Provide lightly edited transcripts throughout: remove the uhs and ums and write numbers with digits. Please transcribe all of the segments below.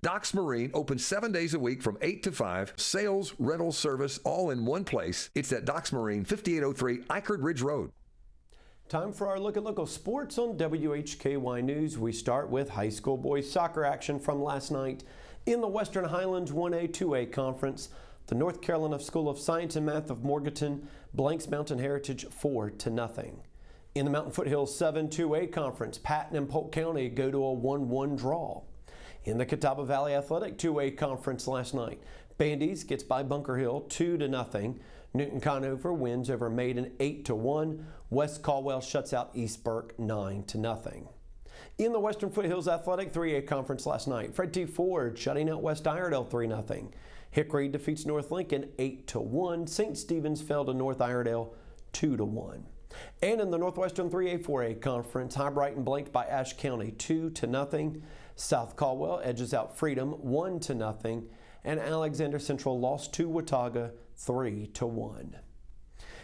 Docks Marine opens 7 days a week from 8 to 5. Sales, rental, service, all in one place. It's at Docks Marine, 5803 Eichard Ridge Road. Time for our look at local sports on WHKY News. We start with high school boys soccer action from last night in the Western Highlands 1A, 2A Conference. The North Carolina School of Science and Math of Morganton blanks Mountain Heritage 4-0. In the Mountain Foothills 7 2A Conference, Patton and Polk County go to a 1-1 draw. In the Catawba Valley Athletic 2A Conference last night, Bandy's gets by Bunker Hill 2-0. Newton Conover wins over Maiden 8-1. West Caldwell shuts out East Burke 9-0. In the Western Foothills Athletic 3A Conference last night, Fred T. Ford shutting out West Iredell 3-0. Hickory defeats North Lincoln 8-1. St. Stephen's fell to North Iredell 2-1. And in the Northwestern 3A 4A Conference, High Brighton blanked by Ashe County 2-0. South Caldwell edges out Freedom 1-0. And Alexander Central lost to Watauga 3-1.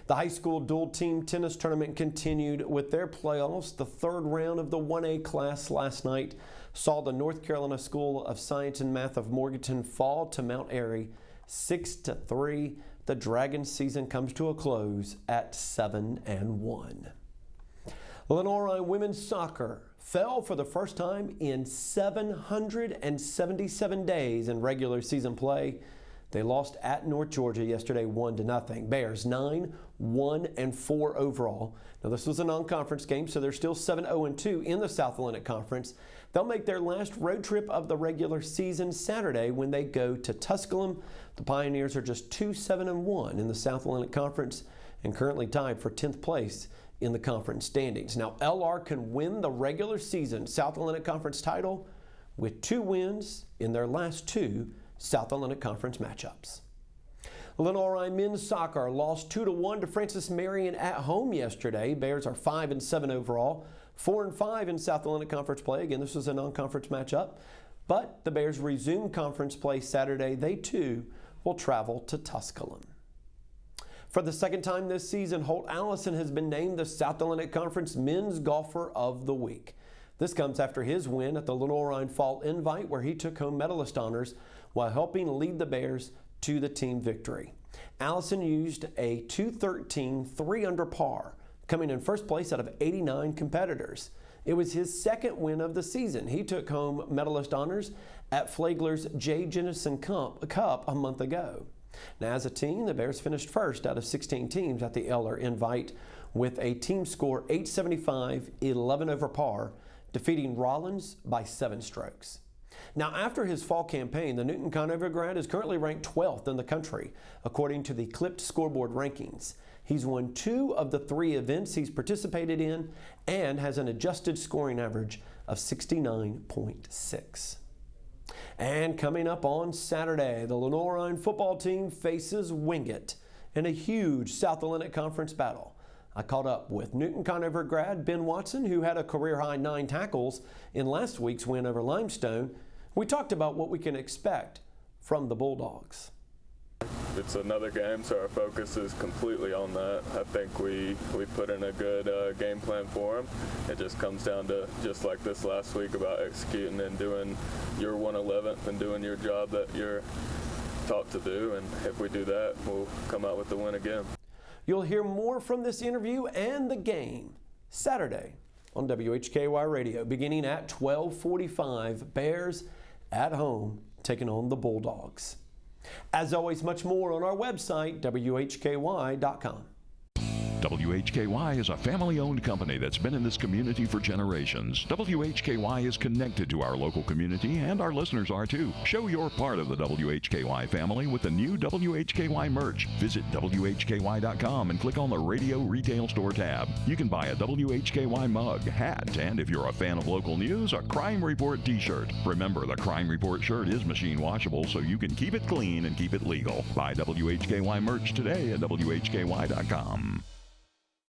The high school dual team tennis tournament continued with their playoffs. The third round of the 1A class last night saw the North Carolina School of Science and Math of Morganton fall to Mount Airy 6-3. The Dragons season comes to a close at 7-1. Lenoir-Rhyne women's soccer fell for the first time in 777 days in regular season play. They lost at North Georgia yesterday 1-0. Bears 9-1-4 overall. Now this was a non-conference game, so they're still 7-0-2 in the South Atlantic Conference. They'll make their last road trip of the regular season Saturday when they go to Tusculum. The Pioneers are just 2-7-1 in the South Atlantic Conference and currently tied for 10th place in the conference standings. Now LR can win the regular season South Atlantic Conference title with 2 wins in their last 2 South Atlantic Conference matchups. Lenoir-Rhyne men's soccer lost 2-1 to Francis Marion at home yesterday. Bears are 5-7 overall, 4-5 in South Atlantic Conference play. Again, this was a non-conference matchup, but the Bears resume conference play Saturday. They too will travel to Tusculum. For the second time this season, Holt Allison has been named the South Atlantic Conference Men's Golfer of the Week. This comes after his win at the Lenoir-Rhyne Fall Invite, where he took home medalist honors while helping lead the Bears to the team victory. Allison used a 213 3-under par, coming in first place out of 89 competitors. It was his second win of the season. He took home medalist honors at Flagler's J. Jennison Cup a month ago. Now, as a team, the Bears finished first out of 16 teams at the Eller Invite with a team score 875, 11 over par, defeating Rollins by 7 strokes. Now, after his fall campaign, the Newton Conover grad is currently ranked 12th in the country, according to the Clipped scoreboard rankings. He's won 2 of the 3 events he's participated in and has an adjusted scoring average of 69.6. And coming up on Saturday, the Lenoir-Rhyne football team faces Wingate in a huge South Atlantic Conference battle. I caught up with Newton Conover grad Ben Watson, who had a career-high 9 tackles in last week's win over Limestone. We talked about what we can expect from the Bulldogs. It's another game, so our focus is completely on that. I think we put in a good game plan for them. It just comes down to, just like this last week, about executing and doing your 1/11th and doing your job that you're taught to do. And if we do that, we'll come out with the win again. You'll hear more from this interview and the game Saturday on WHKY Radio, beginning at 12:45. Bears at home taking on the Bulldogs. As always, much more on our website, WHKY.com. WHKY is a family-owned company that's been in this community for generations. WHKY is connected to our local community, and our listeners are too. Show your part of the WHKY family with the new WHKY merch. Visit WHKY.com and click on the Radio Retail Store tab. You can buy a WHKY mug, hat, and if you're a fan of local news, a Crime Report t-shirt. Remember, the Crime Report shirt is machine washable, so you can keep it clean and keep it legal. Buy WHKY merch today at WHKY.com.